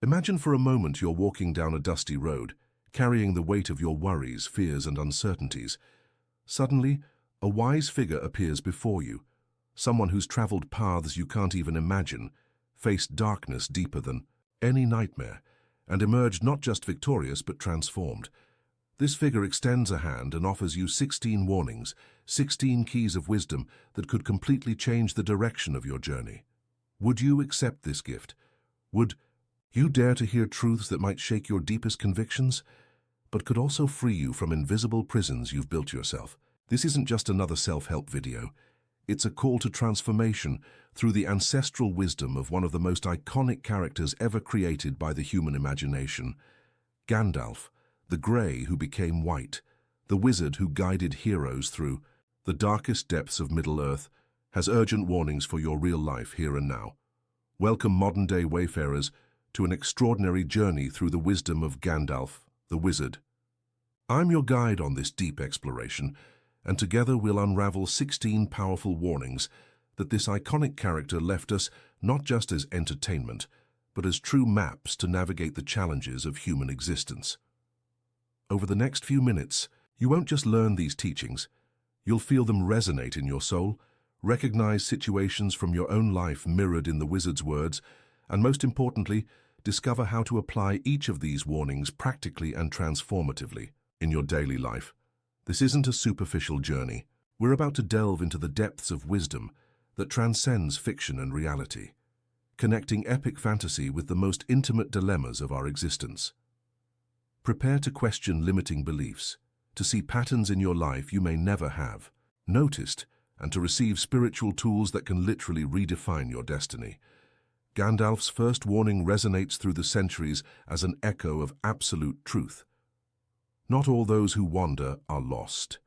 Imagine for a moment you're walking down a dusty road, carrying the weight of your worries, fears, and uncertainties. Suddenly, a wise figure appears before you, someone who's traveled paths you can't even imagine, faced darkness deeper than any nightmare, and emerged not just victorious but transformed. This figure extends a hand and offers you 16 warnings, 16 keys of wisdom that could completely change the direction of your journey. Would you accept this gift? Would you dare to hear truths that might shake your deepest convictions, but could also free you from invisible prisons you've built yourself? This isn't just another self-help video. It's a call to transformation through the ancestral wisdom of one of the most iconic characters ever created by the human imagination. Gandalf, the grey who became white, the wizard who guided heroes through the darkest depths of Middle-earth, has urgent warnings for your real life here and now. Welcome, modern-day wayfarers, to an extraordinary journey through the wisdom of Gandalf, the wizard. I'm your guide on this deep exploration, and together we'll unravel 16 powerful warnings that this iconic character left us not just as entertainment, but as true maps to navigate the challenges of human existence. Over the next few minutes, you won't just learn these teachings, you'll feel them resonate in your soul, recognize situations from your own life mirrored in the wizard's words, and most importantly, discover how to apply each of these warnings practically and transformatively in your daily life. This isn't a superficial journey. We're about to delve into the depths of wisdom that transcends fiction and reality, connecting epic fantasy with the most intimate dilemmas of our existence. Prepare to question limiting beliefs, to see patterns in your life you may never have noticed, and to receive spiritual tools that can literally redefine your destiny. Gandalf's first warning resonates through the centuries as an echo of absolute truth. Not all those who wander are lost.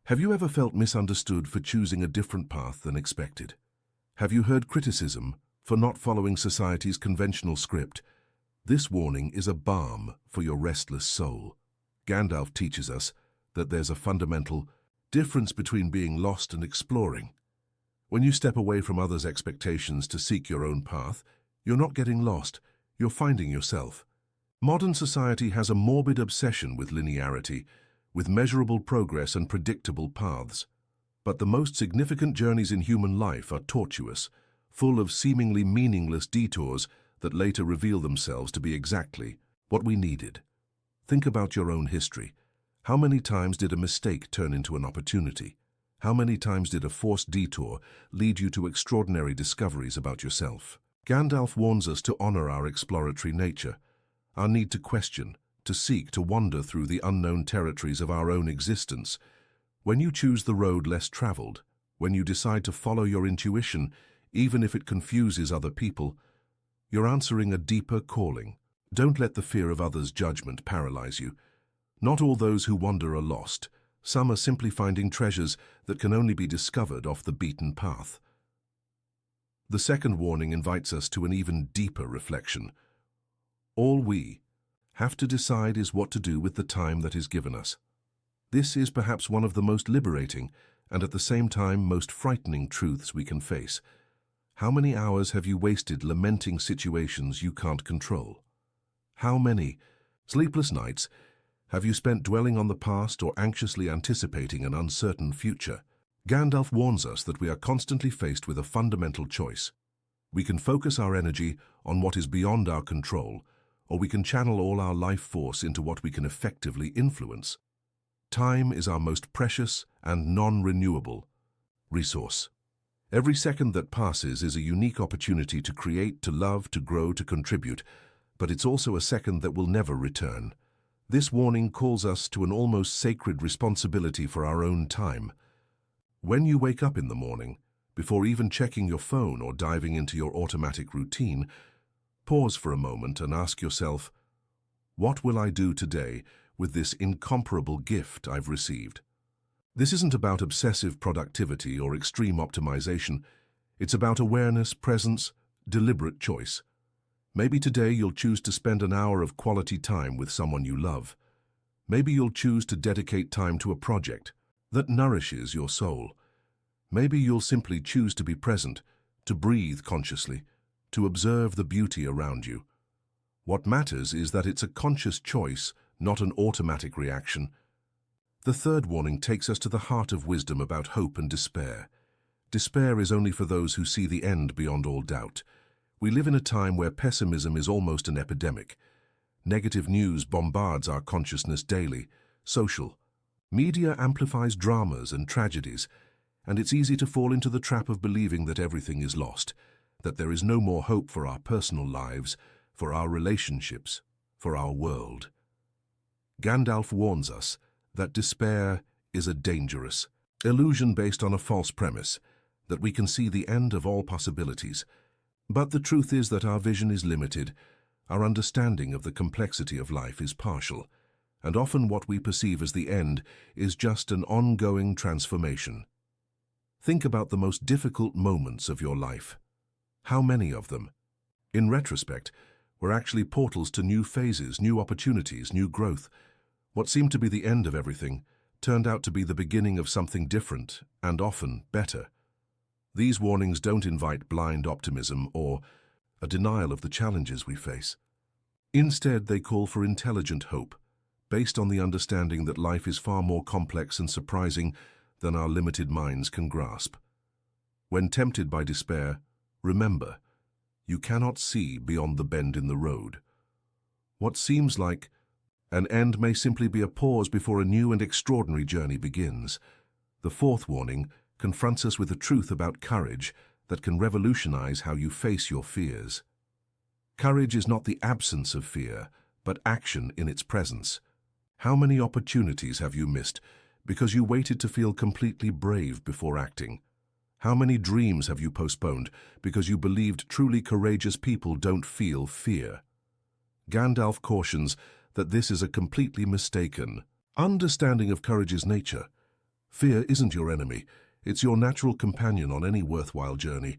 Have you ever felt misunderstood for choosing a different path than expected? Have you heard criticism for not following society's conventional script? This warning is a balm for your restless soul. Gandalf teaches us that there's a fundamental difference between being lost and exploring. When you step away from others' expectations to seek your own path, you're not getting lost, you're finding yourself. Modern society has a morbid obsession with linearity, with measurable progress and predictable paths. But the most significant journeys in human life are tortuous, full of seemingly meaningless detours that later reveal themselves to be exactly what we needed. Think about your own history. How many times did a mistake turn into an opportunity? How many times did a forced detour lead you to extraordinary discoveries about yourself? Gandalf warns us to honor our exploratory nature, our need to question, to seek, to wander through the unknown territories of our own existence. When you choose the road less traveled, when you decide to follow your intuition, even if it confuses other people, you're answering a deeper calling. Don't let the fear of others' judgment paralyze you. Not all those who wander are lost. Some are simply finding treasures that can only be discovered off the beaten path. The second warning invites us to an even deeper reflection. All we have to decide is what to do with the time that is given us. This is perhaps one of the most liberating and at the same time most frightening truths we can face. How many hours have you wasted lamenting situations you can't control? How many sleepless nights have you spent dwelling on the past or anxiously anticipating an uncertain future? Gandalf warns us that we are constantly faced with a fundamental choice. We can focus our energy on what is beyond our control, or we can channel all our life force into what we can effectively influence. Time is our most precious and non-renewable resource. Every second that passes is a unique opportunity to create, to love, to grow, to contribute, but it's also a second that will never return. This warning calls us to an almost sacred responsibility for our own time. When you wake up in the morning, before even checking your phone or diving into your automatic routine, pause for a moment and ask yourself, what will I do today with this incomparable gift I've received? This isn't about obsessive productivity or extreme optimization. It's about awareness, presence, deliberate choice. Maybe today you'll choose to spend an hour of quality time with someone you love. Maybe you'll choose to dedicate time to a project that nourishes your soul. Maybe you'll simply choose to be present, to breathe consciously, to observe the beauty around you. What matters is that it's a conscious choice, not an automatic reaction. The third warning takes us to the heart of wisdom about hope and despair. Despair is only for those who see the end beyond all doubt. We live in a time where pessimism is almost an epidemic. Negative news bombards our consciousness daily. Social media amplifies dramas and tragedies, and it's easy to fall into the trap of believing that everything is lost, that there is no more hope for our personal lives, for our relationships, for our world. Gandalf warns us that despair is a dangerous illusion based on a false premise, that we can see the end of all possibilities. But the truth is that our vision is limited, our understanding of the complexity of life is partial, and often what we perceive as the end is just an ongoing transformation. Think about the most difficult moments of your life. How many of them, in retrospect, were actually portals to new phases, new opportunities, new growth? What seemed to be the end of everything turned out to be the beginning of something different and often better. These warnings don't invite blind optimism or a denial of the challenges we face. Instead, they call for intelligent hope, based on the understanding that life is far more complex and surprising than our limited minds can grasp. When tempted by despair, remember, you cannot see beyond the bend in the road. What seems like an end may simply be a pause before a new and extraordinary journey begins. The fourth warning confronts us with a truth about courage that can revolutionize how you face your fears. Courage is not the absence of fear, but action in its presence. How many opportunities have you missed because you waited to feel completely brave before acting? How many dreams have you postponed because you believed truly courageous people don't feel fear? Gandalf cautions that this is a completely mistaken understanding of courage's nature. Fear isn't your enemy. It's your natural companion on any worthwhile journey.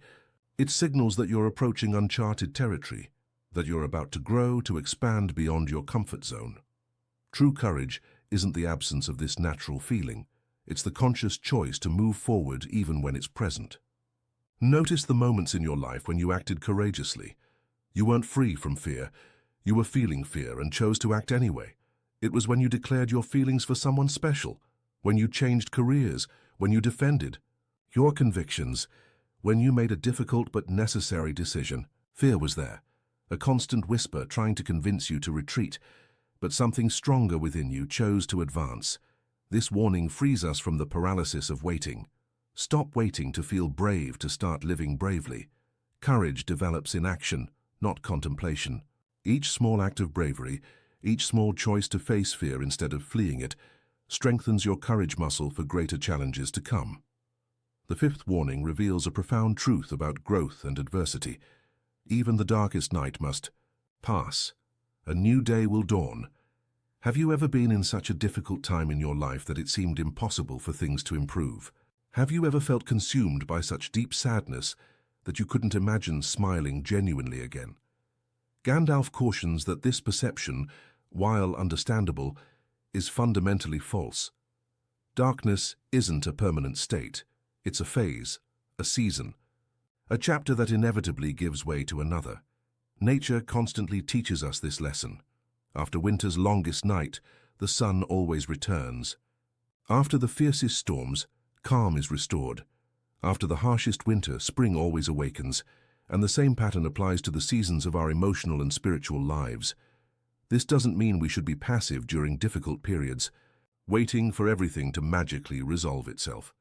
It signals that you're approaching uncharted territory, that you're about to grow, to expand beyond your comfort zone. True courage isn't the absence of this natural feeling. It's the conscious choice to move forward even when it's present. Notice the moments in your life when you acted courageously. You weren't free from fear. You were feeling fear and chose to act anyway. It was when you declared your feelings for someone special, when you changed careers, when you defended your convictions, when you made a difficult but necessary decision. Fear was there, a constant whisper trying to convince you to retreat, but something stronger within you chose to advance. This warning frees us from the paralysis of waiting. Stop waiting to feel brave to start living bravely. Courage develops in action, not contemplation. Each small act of bravery, each small choice to face fear instead of fleeing it, strengthens your courage muscle for greater challenges to come. The fifth warning reveals a profound truth about growth and adversity. Even the darkest night must pass. A new day will dawn. Have you ever been in such a difficult time in your life that it seemed impossible for things to improve? Have you ever felt consumed by such deep sadness that you couldn't imagine smiling genuinely again? Gandalf cautions that this perception, while understandable, is fundamentally false. Darkness isn't a permanent state. It's a phase, a season, a chapter that inevitably gives way to another. Nature constantly teaches us this lesson. After winter's longest night, the sun always returns. After the fiercest storms, calm is restored. After the harshest winter, spring always awakens, and the same pattern applies to the seasons of our emotional and spiritual lives. This doesn't mean we should be passive during difficult periods, waiting for everything to magically resolve itself.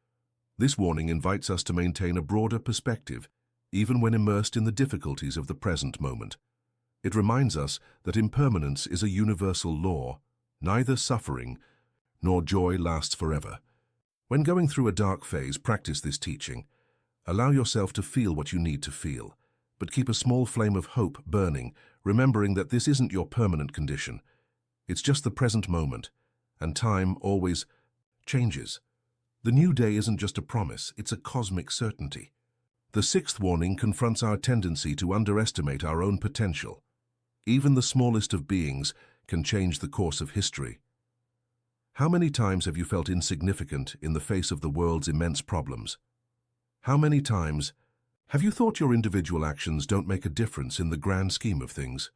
This warning invites us to maintain a broader perspective, even when immersed in the difficulties of the present moment. It reminds us that impermanence is a universal law. Neither suffering nor joy lasts forever. When going through a dark phase, practice this teaching. Allow yourself to feel what you need to feel, but keep a small flame of hope burning, remembering that this isn't your permanent condition. It's just the present moment, and time always changes. The new day isn't just a promise, it's a cosmic certainty. The sixth warning confronts our tendency to underestimate our own potential. Even the smallest of beings can change the course of history. How many times have you felt insignificant in the face of the world's immense problems? How many times have you thought your individual actions don't make a difference in the grand scheme of things?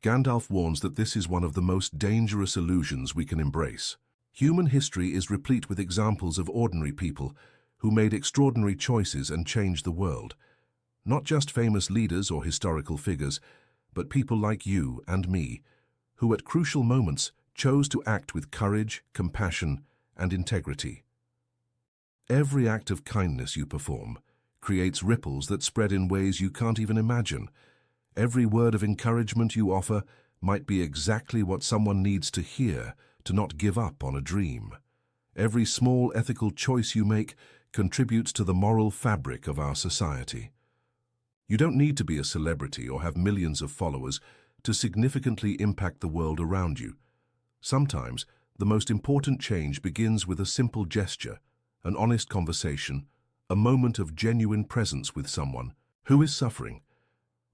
Gandalf warns that this is one of the most dangerous illusions we can embrace. Human history is replete with examples of ordinary people who made extraordinary choices and changed the world. Not just famous leaders or historical figures, but people like you and me, who at crucial moments chose to act with courage, compassion, and integrity. Every act of kindness you perform creates ripples that spread in ways you can't even imagine. Every word of encouragement you offer might be exactly what someone needs to hear to not give up on a dream. Every small ethical choice you make contributes to the moral fabric of our society. You don't need to be a celebrity or have millions of followers to significantly impact the world around you. Sometimes, the most important change begins with a simple gesture, an honest conversation, a moment of genuine presence with someone who is suffering.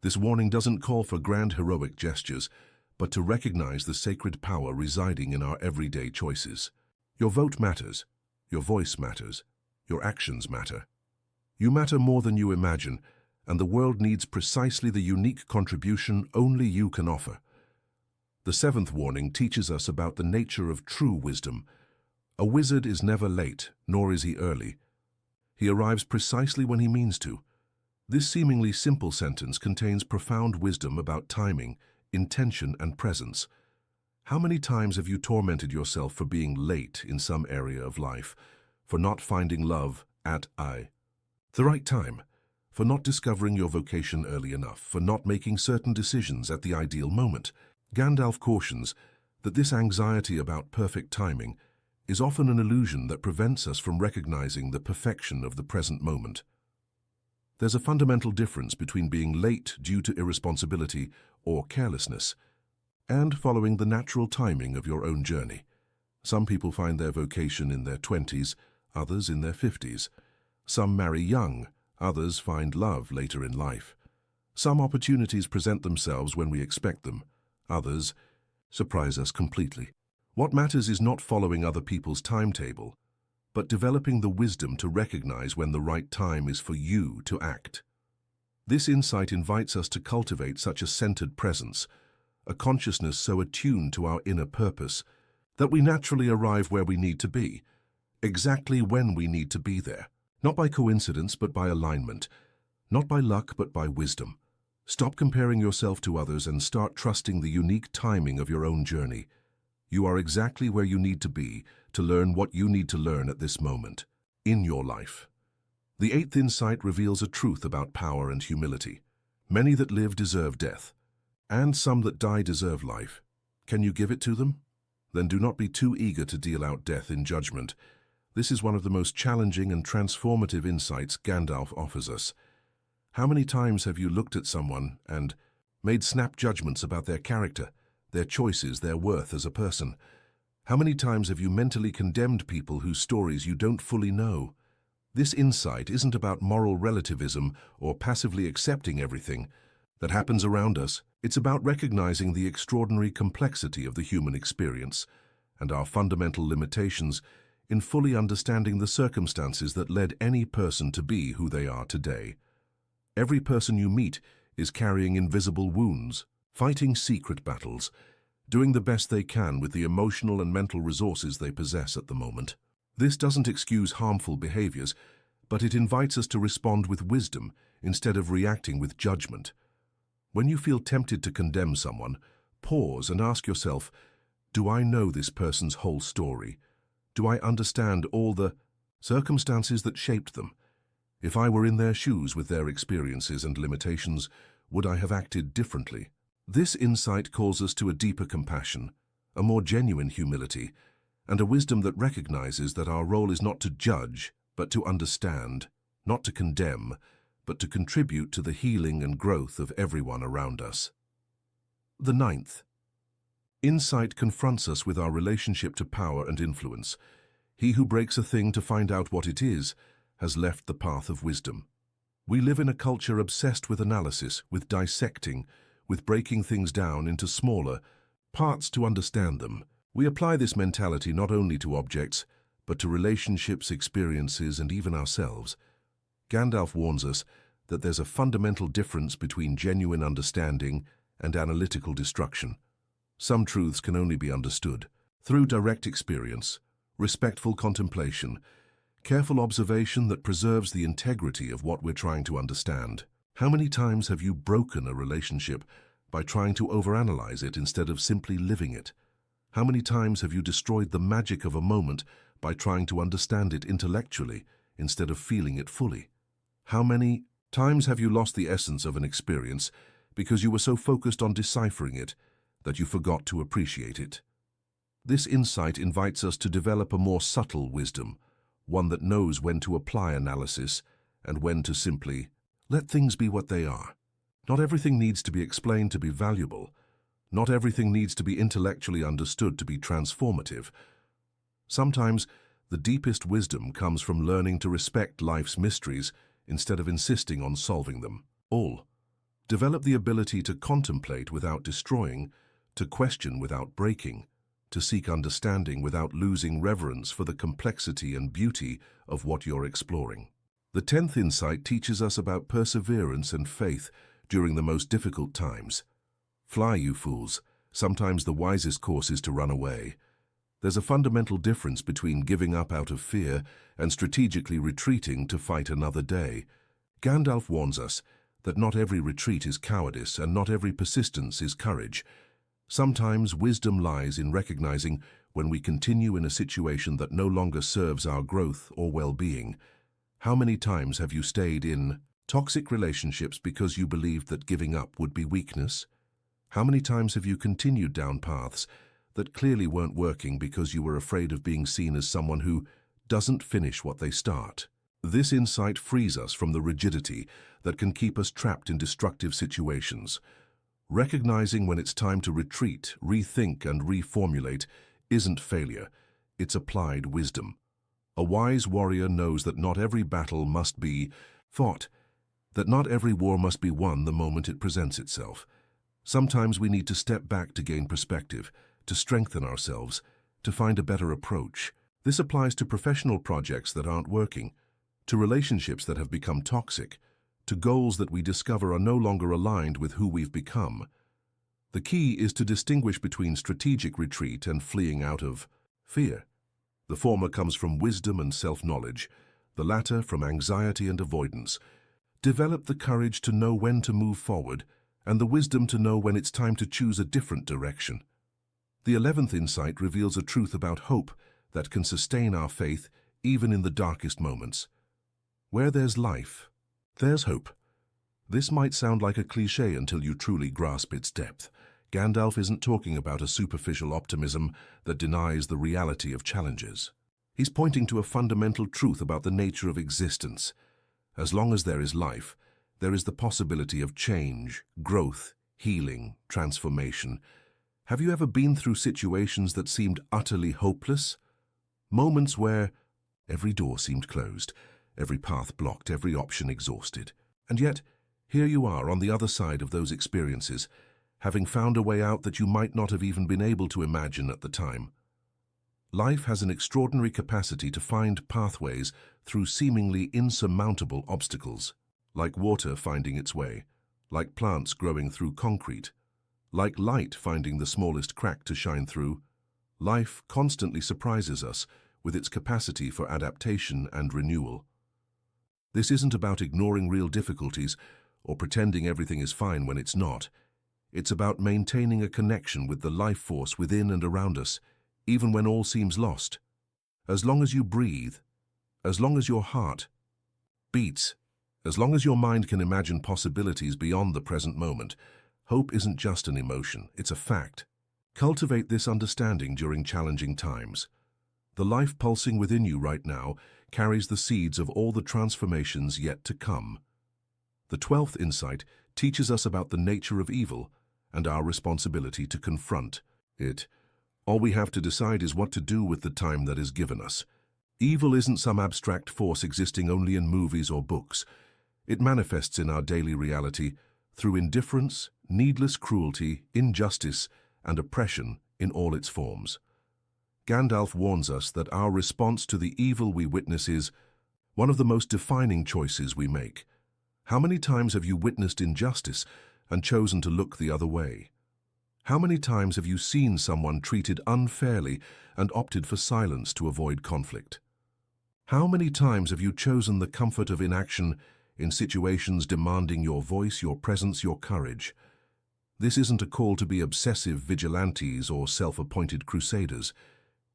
This warning doesn't call for grand heroic gestures, but to recognize the sacred power residing in our everyday choices. Your vote matters, your voice matters, your actions matter. You matter more than you imagine, and the world needs precisely the unique contribution only you can offer. The seventh warning teaches us about the nature of true wisdom. A wizard is never late, nor is he early. He arrives precisely when he means to. This seemingly simple sentence contains profound wisdom about timing, intention, and presence. How many times have you tormented yourself for being late in some area of life, for not finding love at the right time, for not discovering your vocation early enough, for not making certain decisions at the ideal moment? Gandalf cautions that this anxiety about perfect timing is often an illusion that prevents us from recognizing the perfection of the present moment. There's a fundamental difference between being late due to irresponsibility or carelessness and following the natural timing of your own journey. Some people find their vocation in their 20s, others in their 50s. Some marry young, others find love later in life. Some opportunities present themselves when we expect them, others surprise us completely. What matters is not following other people's timetable, but developing the wisdom to recognize when the right time is for you to act. This insight invites us to cultivate such a centered presence, a consciousness so attuned to our inner purpose that we naturally arrive where we need to be, exactly when we need to be there. Not by coincidence, but by alignment. Not by luck, but by wisdom. Stop comparing yourself to others and start trusting the unique timing of your own journey. You are exactly where you need to be to learn what you need to learn at this moment, in your life. The eighth insight reveals a truth about power and humility. Many that live deserve death, and some that die deserve life. Can you give it to them? Then do not be too eager to deal out death in judgment. This is one of the most challenging and transformative insights Gandalf offers us. How many times have you looked at someone and made snap judgments about their character, their choices, their worth as a person? How many times have you mentally condemned people whose stories you don't fully know? This insight isn't about moral relativism or passively accepting everything that happens around us. It's about recognizing the extraordinary complexity of the human experience and our fundamental limitations in fully understanding the circumstances that led any person to be who they are today. Every person you meet is carrying invisible wounds, fighting secret battles, doing the best they can with the emotional and mental resources they possess at the moment. This doesn't excuse harmful behaviors, but it invites us to respond with wisdom instead of reacting with judgment. When you feel tempted to condemn someone, pause and ask yourself, do I know this person's whole story? Do I understand all the circumstances that shaped them? If I were in their shoes with their experiences and limitations, would I have acted differently? This insight calls us to a deeper compassion, a more genuine humility, and a wisdom that recognizes that our role is not to judge, but to understand, not to condemn, but to contribute to the healing and growth of everyone around us. The ninth. Insight confronts us with our relationship to power and influence. He who breaks a thing to find out what it is has left the path of wisdom. We live in a culture obsessed with analysis, with dissecting, with breaking things down into smaller parts to understand them. We apply this mentality not only to objects, but to relationships, experiences, and even ourselves. Gandalf warns us that there's a fundamental difference between genuine understanding and analytical destruction. Some truths can only be understood through direct experience, respectful contemplation, careful observation that preserves the integrity of what we're trying to understand. How many times have you broken a relationship by trying to overanalyze it instead of simply living it? How many times have you destroyed the magic of a moment by trying to understand it intellectually instead of feeling it fully? How many times have you lost the essence of an experience because you were so focused on deciphering it that you forgot to appreciate it? This insight invites us to develop a more subtle wisdom, one that knows when to apply analysis and when to simply let things be what they are. Not everything needs to be explained to be valuable. Not everything needs to be intellectually understood to be transformative. Sometimes, the deepest wisdom comes from learning to respect life's mysteries instead of insisting on solving them all. Develop the ability to contemplate without destroying, to question without breaking, to seek understanding without losing reverence for the complexity and beauty of what you're exploring. The 10th insight teaches us about perseverance and faith during the most difficult times. Fly, you fools. Sometimes the wisest course is to run away. There's a fundamental difference between giving up out of fear and strategically retreating to fight another day. Gandalf warns us that not every retreat is cowardice and not every persistence is courage. Sometimes wisdom lies in recognizing when we continue in a situation that no longer serves our growth or well-being. How many times have you stayed in toxic relationships because you believed that giving up would be weakness? How many times have you continued down paths that clearly weren't working because you were afraid of being seen as someone who doesn't finish what they start? This insight frees us from the rigidity that can keep us trapped in destructive situations. Recognizing when it's time to retreat, rethink, and reformulate isn't failure, it's applied wisdom. A wise warrior knows that not every battle must be fought, that not every war must be won the moment it presents itself. Sometimes we need to step back to gain perspective, to strengthen ourselves, to find a better approach. This applies to professional projects that aren't working, to relationships that have become toxic, to goals that we discover are no longer aligned with who we've become. The key is to distinguish between strategic retreat and fleeing out of fear. The former comes from wisdom and self-knowledge, the latter from anxiety and avoidance. Develop the courage to know when to move forward and the wisdom to know when it's time to choose a different direction. The 11th insight reveals a truth about hope that can sustain our faith even in the darkest moments. Where there's life, there's hope. This might sound like a cliché until you truly grasp its depth. Gandalf isn't talking about a superficial optimism that denies the reality of challenges. He's pointing to a fundamental truth about the nature of existence. As long as there is life, there is the possibility of change, growth, healing, transformation. Have you ever been through situations that seemed utterly hopeless? Moments where every door seemed closed, every path blocked, every option exhausted. And yet, here you are on the other side of those experiences, having found a way out that you might not have even been able to imagine at the time. Life has an extraordinary capacity to find pathways through seemingly insurmountable obstacles, like water finding its way, like plants growing through concrete, like light finding the smallest crack to shine through. Life constantly surprises us with its capacity for adaptation and renewal. This isn't about ignoring real difficulties or pretending everything is fine when it's not. It's about maintaining a connection with the life force within and around us, even when all seems lost. As long as you breathe, as long as your heart beats, as long as your mind can imagine possibilities beyond the present moment, hope isn't just an emotion, it's a fact. Cultivate this understanding during challenging times. The life pulsing within you right now carries the seeds of all the transformations yet to come. The 12th insight teaches us about the nature of evil and our responsibility to confront it. All we have to decide is what to do with the time that is given us. Evil isn't some abstract force existing only in movies or books. It manifests in our daily reality through indifference, needless cruelty, injustice, and oppression in all its forms. Gandalf warns us that our response to the evil we witness is one of the most defining choices we make. How many times have you witnessed injustice and chosen to look the other way? How many times have you seen someone treated unfairly and opted for silence to avoid conflict? How many times have you chosen the comfort of inaction in situations demanding your voice, your presence, your courage? This isn't a call to be obsessive vigilantes or self-appointed crusaders.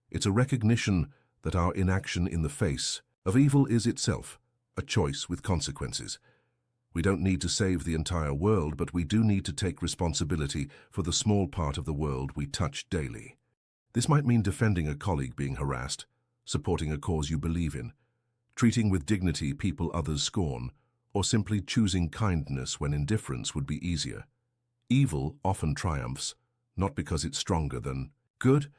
It's a recognition that our inaction in the face of evil is itself a choice with consequences. We don't need to save the entire world, but we do need to take responsibility for the small part of the world we touch daily. This might mean defending a colleague being harassed, supporting a cause you believe in, treating with dignity people others scorn, or simply choosing kindness when indifference would be easier. Evil often triumphs, not because it's stronger than good,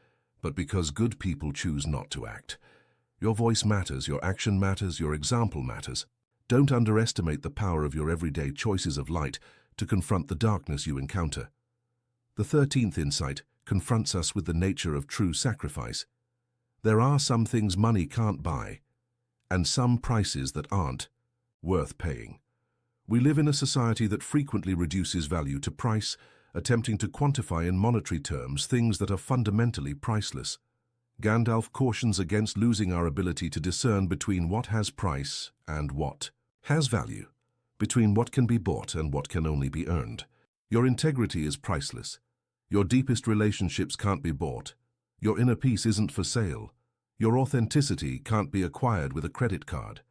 but because good people choose not to act. Your voice matters, your action matters, your example matters. Don't underestimate the power of your everyday choices of light to confront the darkness you encounter. The 13th insight confronts us with the nature of true sacrifice. There are some things money can't buy, and some prices that aren't worth paying. We live in a society that frequently reduces value to price, attempting to quantify in monetary terms things that are fundamentally priceless. Gandalf cautions against losing our ability to discern between what has price and what has value, between what can be bought and what can only be earned. Your integrity is priceless. Your deepest relationships can't be bought. Your inner peace isn't for sale. Your authenticity can't be acquired with a credit card.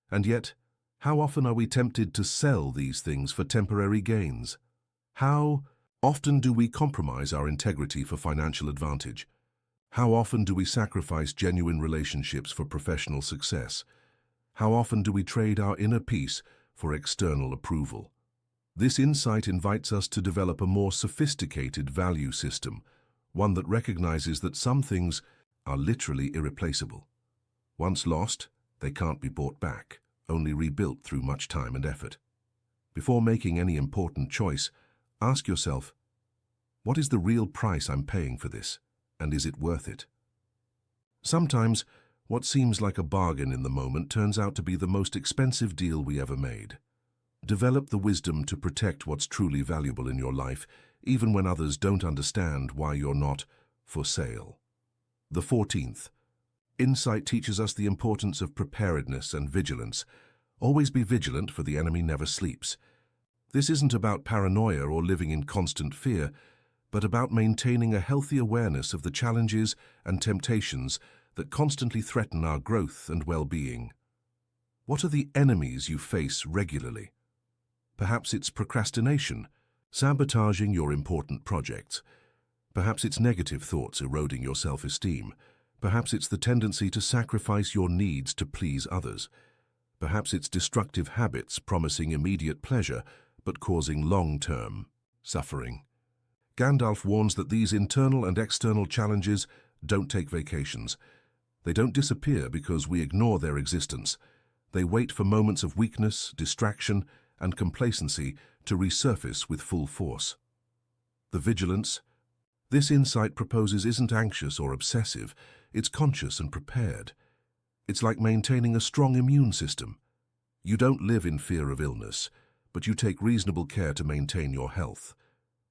And yet, how often are we tempted to sell these things for temporary gains? How often do we compromise our integrity for financial advantage? How often do we sacrifice genuine relationships for professional success? How often do we trade our inner peace for external approval? This insight invites us to develop a more sophisticated value system, one that recognizes that some things are literally irreplaceable. Once lost, they can't be bought back, only rebuilt through much time and effort. Before making any important choice, ask yourself, what is the real price I'm paying for this, and is it worth it? Sometimes, what seems like a bargain in the moment turns out to be the most expensive deal we ever made. Develop the wisdom to protect what's truly valuable in your life, even when others don't understand why you're not for sale. The 14th. Insight teaches us the importance of preparedness and vigilance. Always be vigilant, for the enemy never sleeps. This isn't about paranoia or living in constant fear, but about maintaining a healthy awareness of the challenges and temptations that constantly threaten our growth and well-being. What are the enemies you face regularly? Perhaps it's procrastination, sabotaging your important projects. Perhaps it's negative thoughts eroding your self-esteem. Perhaps it's the tendency to sacrifice your needs to please others. Perhaps it's destructive habits promising immediate pleasure but causing long-term suffering. Gandalf warns that these internal and external challenges don't take vacations. They don't disappear because we ignore their existence. They wait for moments of weakness, distraction, and complacency to resurface with full force. The vigilance this insight proposes isn't anxious or obsessive, it's conscious and prepared. It's like maintaining a strong immune system. You don't live in fear of illness, but you take reasonable care to maintain your health.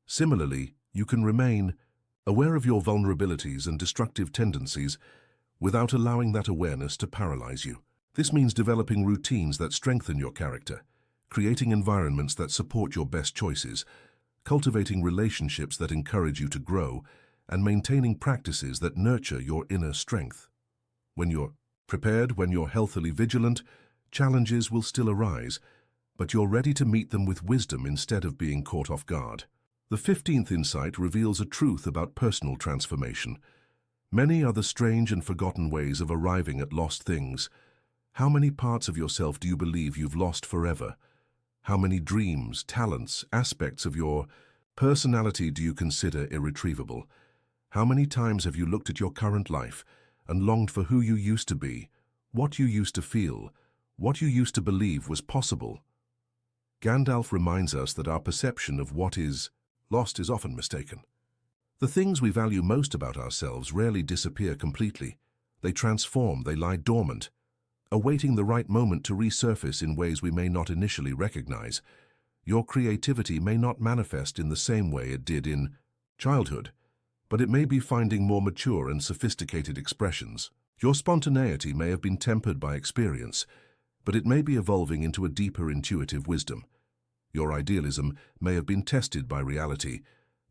Similarly, you can remain aware of your vulnerabilities and destructive tendencies without allowing that awareness to paralyze you. This means developing routines that strengthen your character, creating environments that support your best choices, cultivating relationships that encourage you to grow, and maintaining practices that nurture your inner strength. When you're prepared, when you're healthily vigilant, challenges will still arise, but you're ready to meet them with wisdom instead of being caught off guard. The 15th insight reveals a truth about personal transformation. Many are the strange and forgotten ways of arriving at lost things. How many parts of yourself do you believe you've lost forever? How many dreams, talents, aspects of your personality do you consider irretrievable? How many times have you looked at your current life and longed for who you used to be, what you used to feel, what you used to believe was possible? Gandalf reminds us that our perception of what is lost is often mistaken. The things we value most about ourselves rarely disappear completely. They transform, they lie dormant, awaiting the right moment to resurface in ways we may not initially recognize. Your creativity may not manifest in the same way it did in childhood, but it may be finding more mature and sophisticated expressions. Your spontaneity may have been tempered by experience, but it may be evolving into a deeper intuitive wisdom. Your idealism may have been tested by reality,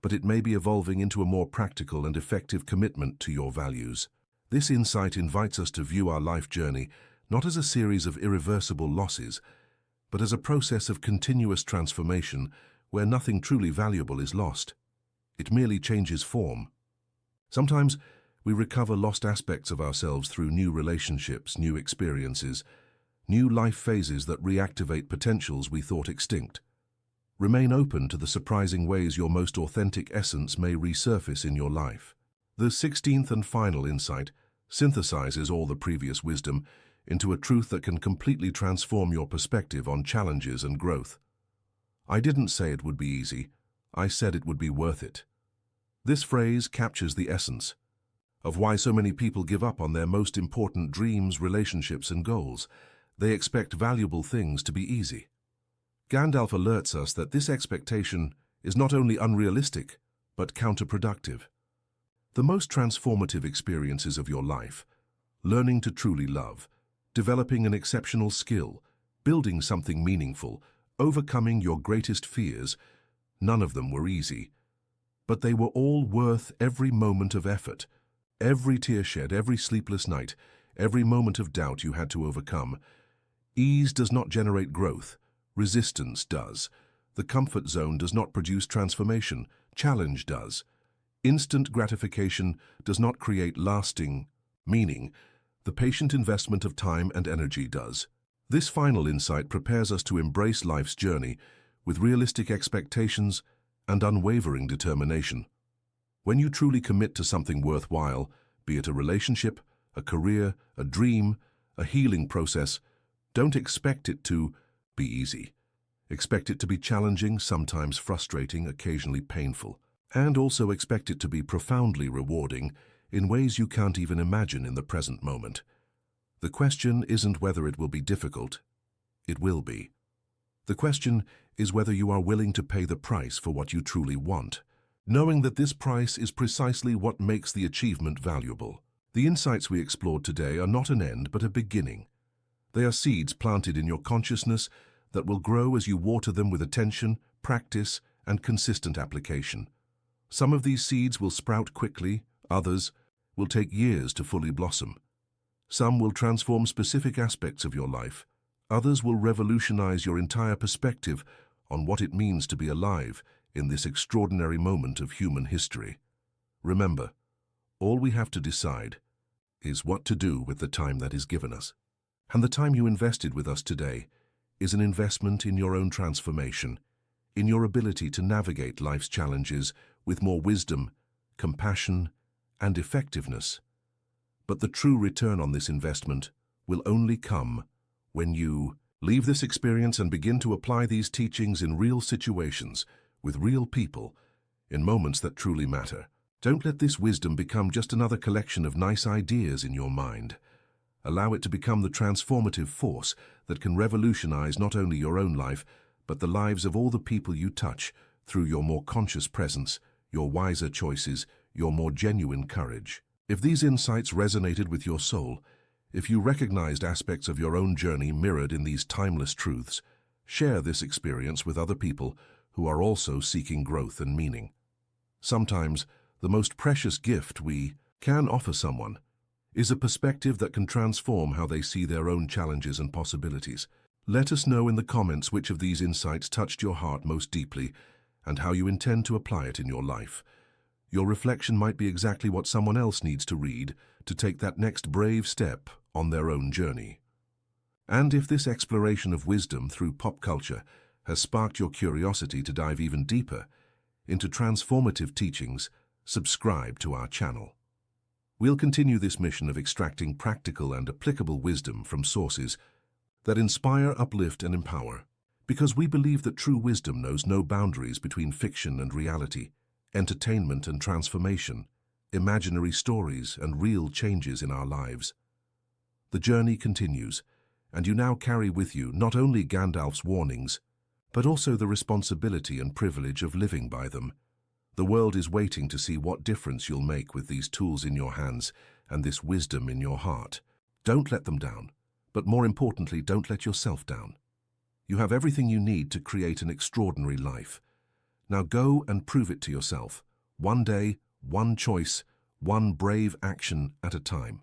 but it may be evolving into a more practical and effective commitment to your values. This insight invites us to view our life journey not as a series of irreversible losses, but as a process of continuous transformation where nothing truly valuable is lost. It merely changes form. Sometimes we recover lost aspects of ourselves through new relationships, new experiences, new life phases that reactivate potentials we thought extinct. Remain open to the surprising ways your most authentic essence may resurface in your life. The 16th and final insight synthesizes all the previous wisdom into a truth that can completely transform your perspective on challenges and growth. I didn't say it would be easy. I said it would be worth it. This phrase captures the essence of why so many people give up on their most important dreams, relationships, and goals. They expect valuable things to be easy. Gandalf alerts us that this expectation is not only unrealistic, but counterproductive. The most transformative experiences of your life, learning to truly love, developing an exceptional skill, building something meaningful, overcoming your greatest fears, none of them were easy. But they were all worth every moment of effort, every tear shed, every sleepless night, every moment of doubt you had to overcome. Ease does not generate growth. Resistance does. The comfort zone does not produce transformation. Challenge does. Instant gratification does not create lasting meaning. The patient investment of time and energy does. This final insight prepares us to embrace life's journey with realistic expectations and unwavering determination. When you truly commit to something worthwhile, be it a relationship, a career, a dream, a healing process, don't expect it to be easy. Expect it to be challenging, sometimes frustrating, occasionally painful, and also expect it to be profoundly rewarding in ways you can't even imagine in the present moment. The question isn't whether it will be difficult. It will be. The question is whether you are willing to pay the price for what you truly want, knowing that this price is precisely what makes the achievement valuable. The insights we explored today are not an end but a beginning. They are seeds planted in your consciousness that will grow as you water them with attention, practice, and consistent application. Some of these seeds will sprout quickly, others will take years to fully blossom. Some will transform specific aspects of your life, others will revolutionize your entire perspective on what it means to be alive in this extraordinary moment of human history. Remember, all we have to decide is what to do with the time that is given us. And the time you invested with us today is an investment in your own transformation, in your ability to navigate life's challenges with more wisdom, compassion, and effectiveness. But the true return on this investment will only come when you leave this experience and begin to apply these teachings in real situations, with real people, in moments that truly matter. Don't let this wisdom become just another collection of nice ideas in your mind. Allow it to become the transformative force that can revolutionize not only your own life, but the lives of all the people you touch through your more conscious presence, your wiser choices, your more genuine courage. If these insights resonated with your soul, if you recognized aspects of your own journey mirrored in these timeless truths, share this experience with other people who are also seeking growth and meaning. Sometimes, the most precious gift we can offer someone is a perspective that can transform how they see their own challenges and possibilities. Let us know in the comments which of these insights touched your heart most deeply and how you intend to apply it in your life. Your reflection might be exactly what someone else needs to read to take that next brave step on their own journey. And if this exploration of wisdom through pop culture has sparked your curiosity to dive even deeper into transformative teachings, subscribe to our channel. We'll continue this mission of extracting practical and applicable wisdom from sources that inspire, uplift, and empower, because we believe that true wisdom knows no boundaries between fiction and reality, entertainment and transformation, imaginary stories and real changes in our lives. The journey continues, and you now carry with you not only Gandalf's warnings, but also the responsibility and privilege of living by them. The world is waiting to see what difference you'll make with these tools in your hands and this wisdom in your heart. Don't let them down, but more importantly, don't let yourself down. You have everything you need to create an extraordinary life. Now go and prove it to yourself, one day, one choice, one brave action at a time.